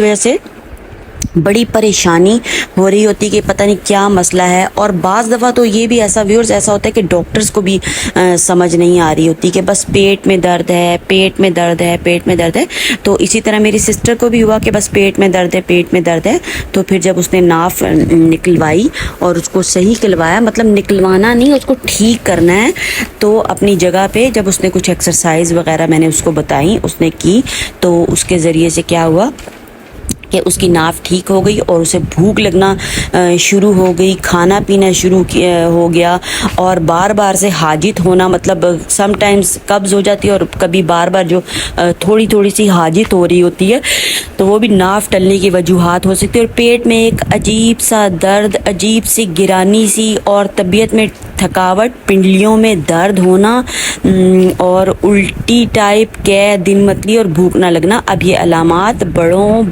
वजह से बड़ी परेशानी हो रही होती कि पता नहीं क्या मसला है। और बाज़ दफ़ा तो ये भी ऐसा व्यूअर्स ऐसा होता है कि डॉक्टर्स को भी समझ नहीं आ रही होती कि बस पेट में दर्द है, पेट में दर्द है, पेट में दर्द है। तो इसी तरह मेरी सिस्टर को भी हुआ कि बस पेट में दर्द है, पेट में दर्द है। तो फिर जब उसने नाफ निकलवाई और उसको सही करवाया, मतलब निकलवाना नहीं, उसको ठीक करना है, तो अपनी जगह पे जब उसने कुछ एक्सरसाइज वगैरह मैंने उसको बताई, उसने की, तो उसके ज़रिए से क्या हुआ कि उसकी नाफ ठीक हो गई और उसे भूख लगना शुरू हो गई, खाना पीना शुरू हो गया। और बार बार से हाजित होना, मतलब समटाइम्स कब्ज़ हो जाती है और कभी बार बार जो थोड़ी थोड़ी सी हाजित हो रही होती है, तो वो भी नाफ टलने की वजूहात हो सकती है। और पेट में एक अजीब सा दर्द, अजीब सी गिरानी सी, और तबीयत में थकावट, पिंडलियों में दर्द होना, और उल्टी टाइप, कै दिन मतली और भूख ना लगना। अब ये अलामात बड़ों